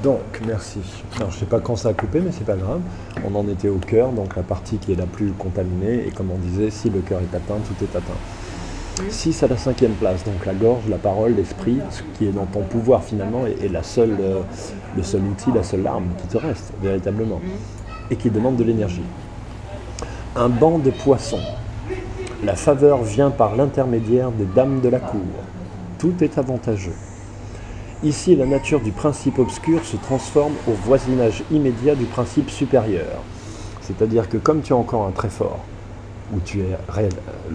Donc, merci. Alors, je ne sais pas quand ça a coupé, mais c'est pas grave. On en était au cœur, donc la partie qui est la plus contaminée. Et comme on disait, si le cœur est atteint, tout est atteint. 6 à la 5e place, donc la gorge, la parole, l'esprit, ce qui est dans ton pouvoir finalement, est le seul outil, la seule arme qui te reste, véritablement, et qui demande de l'énergie. Un banc de poissons. La faveur vient par l'intermédiaire des dames de la cour. Tout est avantageux. Ici, la nature du principe obscur se transforme au voisinage immédiat du principe supérieur. C'est-à-dire que comme tu as encore un trait fort, où tu es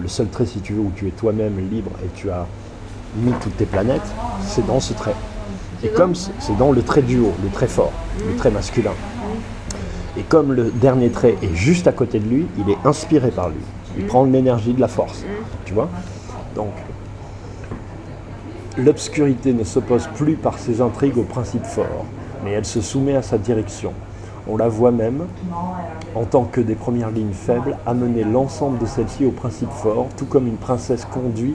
le seul trait, si tu veux, où tu es toi-même libre et tu as mis toutes tes planètes, c'est dans ce trait. Et comme c'est dans le trait du haut, le trait fort, le trait masculin. Et comme le dernier trait est juste à côté de lui, il est inspiré par lui. Il prend l'énergie de la force. Tu vois ? Donc, l'obscurité ne s'oppose plus par ses intrigues au principe fort, mais elle se soumet à sa direction. On la voit même, en tant que des premières lignes faibles, amener l'ensemble de celles-ci au principe fort, tout comme une princesse conduit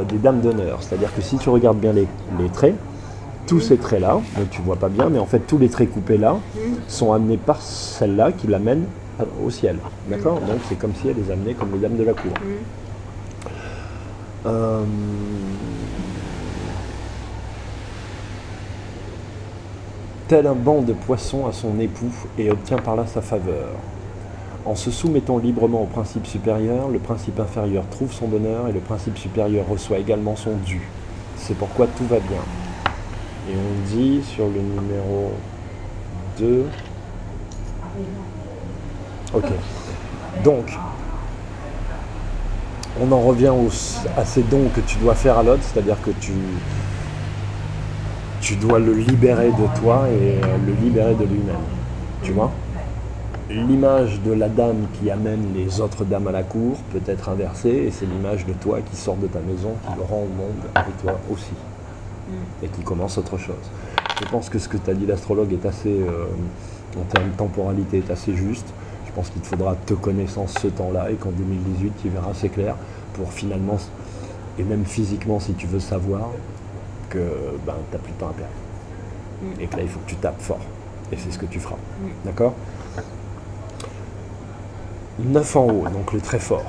des dames d'honneur. C'est-à-dire que si tu regardes bien les traits, tous ces traits-là, tu ne vois pas bien, mais en fait tous les traits coupés là, sont amenés par celle-là qui l'amène au ciel. D'accord ? Donc c'est comme si elle les amenait comme les dames de la cour. Tel un banc de poissons à son époux et obtient par là sa faveur. En se soumettant librement au principe supérieur, le principe inférieur trouve son bonheur et le principe supérieur reçoit également son dû. C'est pourquoi tout va bien. Et on dit sur le numéro 2... Ok. Donc, on en revient à ces dons que tu dois faire à l'autre, c'est-à-dire que tu dois le libérer de toi et le libérer de lui-même. Tu vois ? L'image de la dame qui amène les autres dames à la cour peut être inversée, et c'est l'image de toi qui sort de ta maison, qui le rend au monde, et toi aussi. Et qui commence autre chose. Je pense que ce que t'a dit l'astrologue est assez, en termes de temporalité, est assez juste. Je pense qu'il te faudra te connaissance ce temps-là, et qu'en 2018, tu verras assez clair, pour finalement, et même physiquement, si tu veux savoir, que tu n'as plus de temps à perdre. Et que là, il faut que tu tapes fort. Et c'est ce que tu feras. D'accord ? 9 en haut, donc le très fort.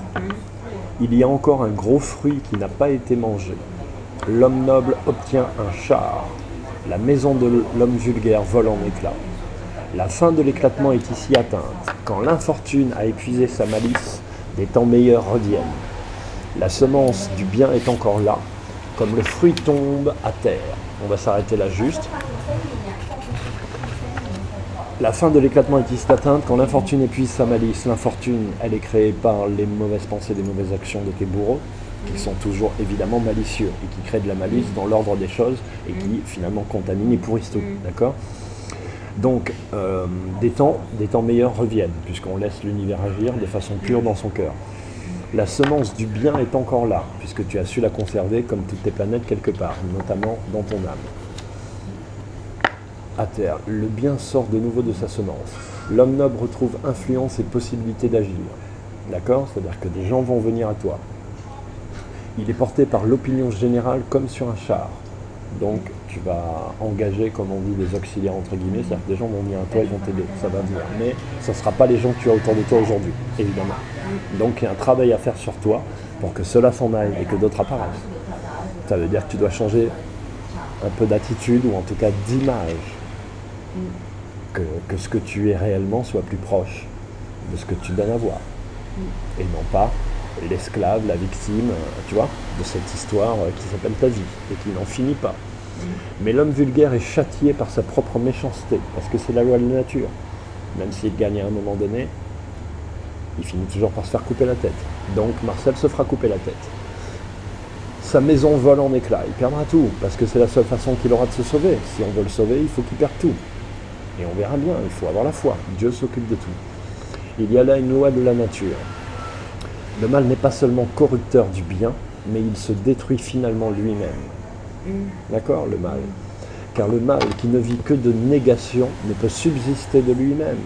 Il y a encore un gros fruit qui n'a pas été mangé. L'homme noble obtient un char. La maison de l'homme vulgaire vole en éclats. La fin de l'éclatement est ici atteinte. Quand l'infortune a épuisé sa malice, des temps meilleurs reviennent. La semence du bien est encore là, comme le fruit tombe à terre. On va s'arrêter là juste. La fin de l'éclatement est ici atteinte quand l'infortune épuise sa malice. L'infortune, elle est créée par les mauvaises pensées, les mauvaises actions de tes bourreaux, qui sont toujours évidemment malicieux et qui créent de la malice dans l'ordre des choses et qui finalement contaminent et pourrissent tout. D'accord ? Donc, des temps meilleurs reviennent, puisqu'on laisse l'univers agir de façon pure dans son cœur. La semence du bien est encore là, puisque tu as su la conserver comme toutes tes planètes quelque part, notamment dans ton âme. À terre, le bien sort de nouveau de sa semence. L'homme noble retrouve influence et possibilité d'agir. D'accord ? C'est-à-dire que des gens vont venir à toi. Il est porté par l'opinion générale comme sur un char. Donc, tu vas engager, comme on dit, des auxiliaires entre guillemets, c'est-à-dire que des gens vont venir à toi, ils vont t'aider, ça va venir. Mais ce ne sera pas les gens que tu as autour de toi aujourd'hui, évidemment. Donc, il y a un travail à faire sur toi pour que cela s'en aille et que d'autres apparaissent. Ça veut dire que tu dois changer un peu d'attitude ou en tout cas d'image. Que ce que tu es réellement soit plus proche de ce que tu donnes à voir. Et non pas l'esclave, la victime, tu vois, de cette histoire qui s'appelle ta vie et qui n'en finit pas. Mais l'homme vulgaire est châtié par sa propre méchanceté, parce que c'est la loi de la nature. Même s'il gagne à un moment donné, il finit toujours par se faire couper la tête. Donc Marcel se fera couper la tête. Sa maison vole en éclats, il perdra tout, parce que c'est la seule façon qu'il aura de se sauver. Si on veut le sauver, il faut qu'il perde tout. Et on verra bien, il faut avoir la foi. Dieu s'occupe de tout. Il y a là une loi de la nature. Le mal n'est pas seulement corrupteur du bien, mais il se détruit finalement lui-même. D'accord, le mal. Car le mal qui ne vit que de négation ne peut subsister de lui-même.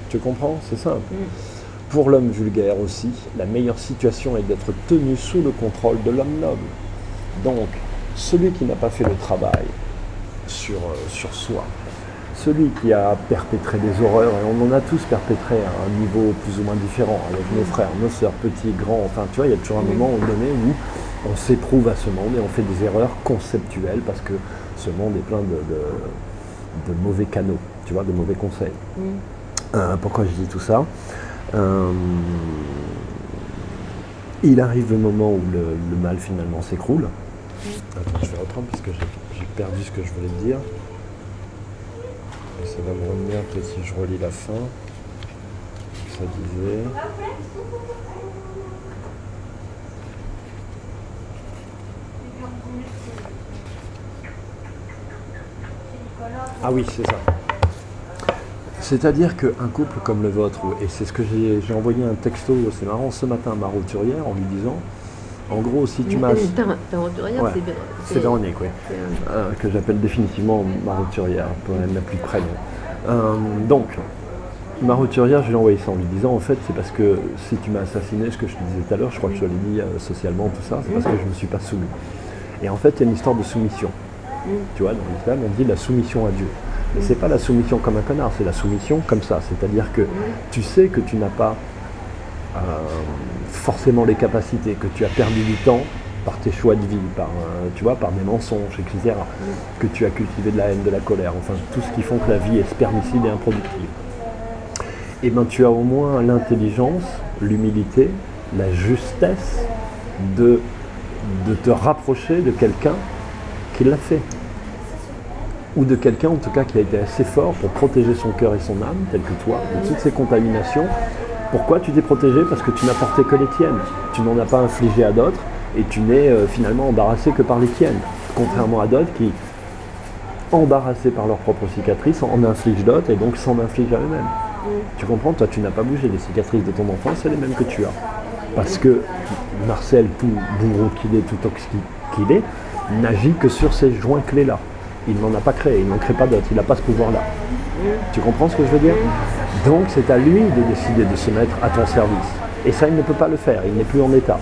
Tu comprends? C'est simple. Pour l'homme vulgaire aussi, la meilleure situation est d'être tenu sous le contrôle de l'homme noble. Donc, celui qui n'a pas fait le travail sur soi, celui qui a perpétré des horreurs, et on en a tous perpétré à un niveau plus ou moins différent, avec nos frères, nos sœurs, petits, grands, enfin tu vois, il y a toujours un moment donné où on s'éprouve à ce monde et on fait des erreurs conceptuelles parce que ce monde est plein de mauvais canaux, tu vois, de mauvais conseils. Pourquoi je dis tout ça? Il arrive le moment où le mal finalement s'écroule. Attends, je vais reprendre parce que j'ai perdu ce que je voulais te dire. Et ça va me revenir peut-être si je relis la fin. Ça disait... Ah oui, c'est ça. C'est-à-dire qu'un couple comme le vôtre, et c'est ce que j'ai envoyé un texto, c'est marrant, ce matin à ma roturière en lui disant, en gros, si tu m'as... Ta roturière, ouais, c'est Véronique, oui. Que j'appelle définitivement ma roturière, elle n'a plus de prénom. Donc, ma roturière, je lui ai envoyé ça en lui disant, en fait, c'est parce que si tu m'as assassiné, ce que je te disais tout à l'heure, je crois que je te l'ai dit socialement, tout ça, c'est parce que je ne me suis pas soumis. Et en fait, il y a une histoire de soumission. Tu vois, dans l'islam, on dit la soumission à Dieu. Mais c'est pas la soumission comme un connard, c'est la soumission comme ça. C'est-à-dire que tu sais que tu n'as pas forcément les capacités, que tu as perdu du temps par tes choix de vie, tu vois, par des mensonges, etc. Que tu as cultivé de la haine, de la colère, enfin tout ce qui font que la vie est spermicide et improductive. Et bien tu as au moins l'intelligence, l'humilité, la justesse de te rapprocher de quelqu'un qui l'a fait. Ou de quelqu'un en tout cas qui a été assez fort pour protéger son cœur et son âme, tel que toi, de toutes ces contaminations. Pourquoi tu t'es protégé? Parce que tu n'as porté que les tiennes. Tu n'en as pas infligé à d'autres et tu n'es finalement embarrassé que par les tiennes. Contrairement à d'autres qui, embarrassés par leurs propres cicatrices, en infligent d'autres et donc s'en infligent à eux-mêmes. Tu comprends? Toi tu n'as pas bougé, les cicatrices de ton enfance, c'est les mêmes que tu as. Parce que Marcel, tout bourreau qu'il est, tout toxique qu'il est, n'agit que sur ces joints clés-là. Il n'en a pas créé, il n'en crée pas d'autres, il n'a pas ce pouvoir-là. Tu comprends ce que je veux dire? Donc c'est à lui de décider de se mettre à ton service. Et ça, il ne peut pas le faire, il n'est plus en état.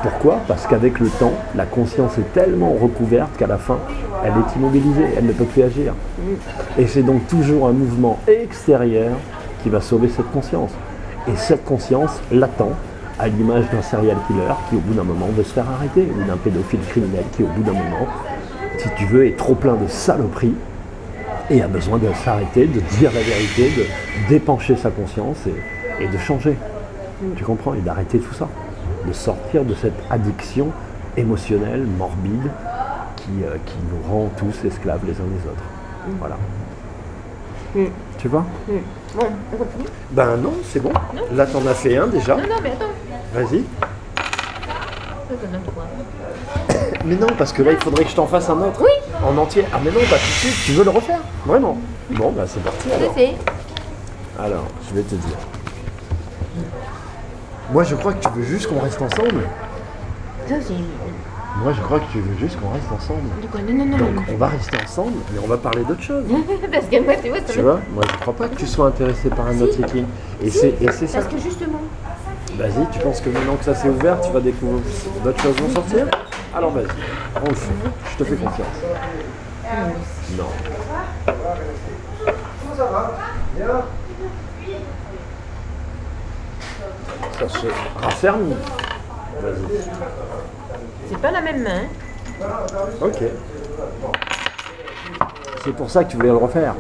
Pourquoi? Parce qu'avec le temps, la conscience est tellement recouverte qu'à la fin, elle est immobilisée, elle ne peut plus agir. Et c'est donc toujours un mouvement extérieur qui va sauver cette conscience. Et cette conscience l'attend, à l'image d'un serial killer qui au bout d'un moment veut se faire arrêter, ou d'un pédophile criminel qui au bout d'un moment, si tu veux, est trop plein de saloperies et a besoin de s'arrêter, de dire la vérité, de d'épancher sa conscience et de changer. Tu comprends? Et d'arrêter tout ça. De sortir de cette addiction émotionnelle, morbide, qui nous rend tous esclaves les uns des autres. Voilà. Tu vois? Bon, on continue? Ben non, c'est bon. Non. Là, t'en as fait un déjà. Non, mais attends. Vas-y. Je te donne quoi? Mais non, parce que là, il faudrait que je t'en fasse un autre. Oui. En entier. Ah mais non, pas tout de suite. Tu veux le refaire? Vraiment? Bon, bah c'est parti alors. Je sais. Alors, je vais te dire. Moi, je crois que tu veux juste qu'on reste ensemble. Ça, c'est... Moi, je crois que tu veux juste qu'on reste ensemble. De quoi? Non, non, non. Donc, on va rester ensemble, mais on va parler d'autre chose. Parce que moi, tu vois, ça Tu vois? Moi, je crois pas que tu sois intéressé par un autre Iki. Et c'est ça. Parce que justement... Vas-y, tu penses que maintenant que ça s'est ouvert, tu vas découvrir d'autres choses vont sortir? Alors vas-y, on le fait. Je te fais confiance. Non. Ça va? Bien. Ça se raffermit. Vas-y. C'est pas la même main. Ok. C'est pour ça que tu voulais le refaire.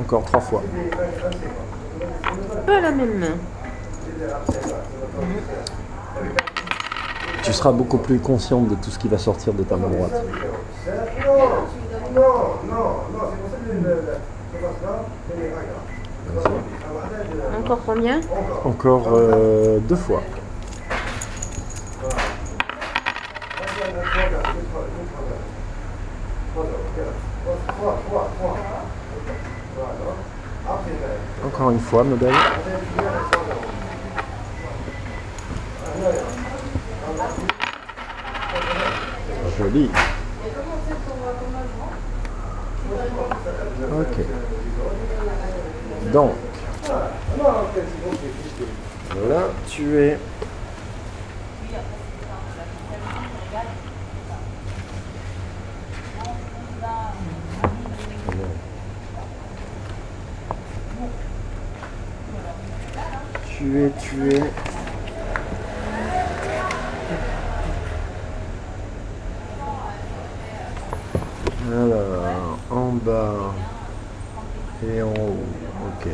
Encore 3 fois. Pas la même main. Tu seras beaucoup plus consciente de tout ce qui va sortir de ta main droite. Non, c'est pour ça que Encore combien? Encore 2 fois. Encore une fois, modèle. Joli. Ok. Donc, là, tu es... Tu es... Alors, en bas et en haut, ok.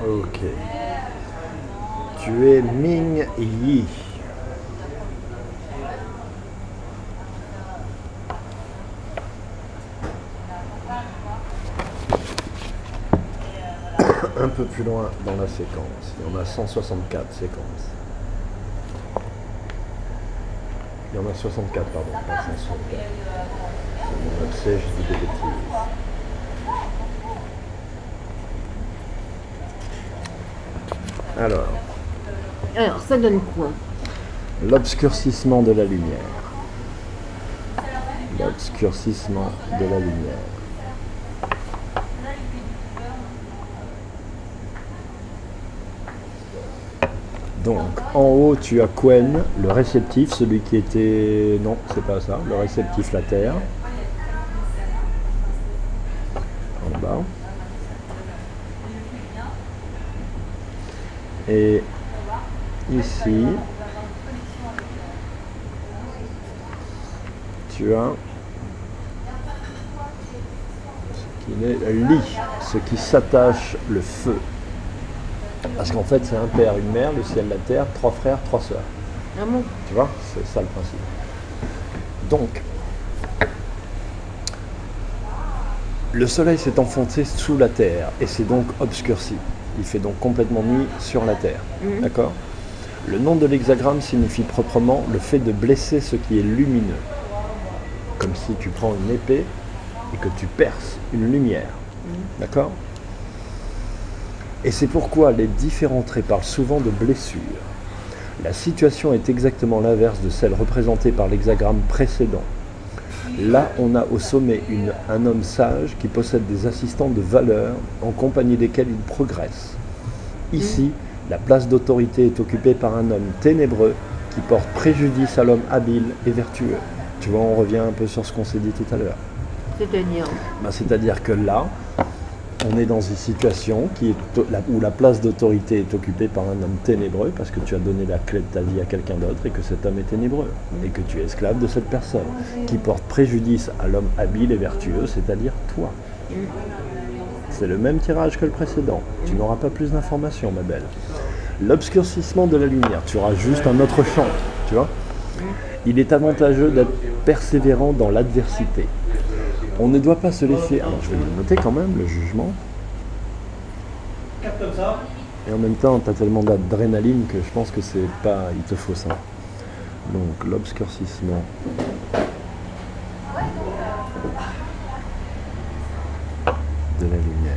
Ok. Tu es Ming Yi. Un peu plus loin dans la séquence, il y en a 164 séquences. Il y en a 64, pardon, pas 164. C'est mon abcès, je dis des bêtises. Alors, ça donne quoi? L'obscurcissement de la lumière. L'obscurcissement de la lumière. Donc, en haut, tu as Quen, le réceptif, celui qui était... Non, c'est pas ça, le réceptif, la Terre. En bas. Et ici, tu as ce qui est Li, ce qui s'attache, le feu. Parce qu'en fait, c'est un père, une mère, le ciel, la terre, 3 frères, 3 sœurs. Ah bon? Tu vois, c'est ça le principe. Donc, le soleil s'est enfoncé sous la terre et c'est donc obscurci. Il fait donc complètement nuit sur la terre. D'accord? Le nom de l'hexagramme signifie proprement le fait de blesser ce qui est lumineux. Comme si tu prends une épée et que tu perces une lumière. D'accord? Et c'est pourquoi les différents traits parlent souvent de blessures. La situation est exactement l'inverse de celle représentée par l'hexagramme précédent. Là, on a au sommet un homme sage qui possède des assistants de valeur en compagnie desquels il progresse. Ici, la place d'autorité est occupée par un homme ténébreux qui porte préjudice à l'homme habile et vertueux. Tu vois, on revient un peu sur ce qu'on s'est dit tout à l'heure. C'est-à-dire? C'est-à-dire que là, on est dans une situation où la place d'autorité est occupée par un homme ténébreux parce que tu as donné la clé de ta vie à quelqu'un d'autre et que cet homme est ténébreux et que tu es esclave de cette personne qui porte préjudice à l'homme habile et vertueux, c'est-à-dire toi. C'est le même tirage que le précédent. Tu n'auras pas plus d'informations, ma belle. L'obscurcissement de la lumière, tu auras juste un autre champ, tu vois. Il est avantageux d'être persévérant dans l'adversité. On ne doit pas se laisser... Alors, je vais le noter quand même, le jugement. Et en même temps, tu as tellement d'adrénaline que je pense que c'est pas... Il te faut ça. Donc, l'obscurcissement. De la lumière.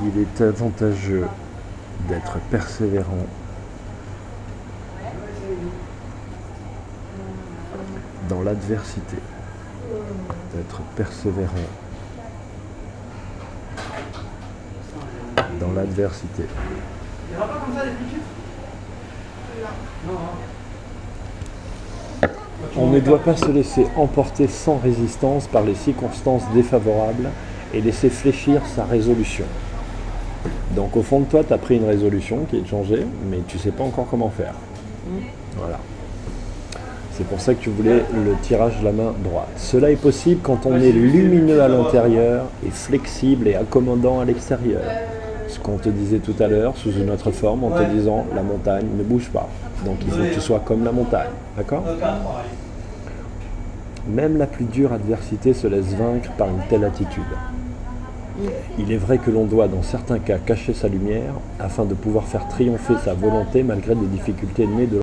Il est avantageux d'être persévérant dans l'adversité, d'être persévérant dans l'adversité. On ne doit pas se laisser emporter sans résistance par les circonstances défavorables et laisser fléchir sa résolution. Donc au fond de toi, tu as pris une résolution qui est de changer, mais tu ne sais pas encore comment faire. Voilà. C'est pour ça que tu voulais le tirage de la main droite. Cela est possible quand on est lumineux à l'intérieur et flexible et accommodant à l'extérieur. Ce qu'on te disait tout à l'heure, sous une autre forme, en te disant la montagne ne bouge pas. Donc il faut que tu sois comme la montagne. D'accord ? Même la plus dure adversité se laisse vaincre par une telle attitude. Il est vrai que l'on doit, dans certains cas, cacher sa lumière afin de pouvoir faire triompher sa volonté malgré des difficultés nées de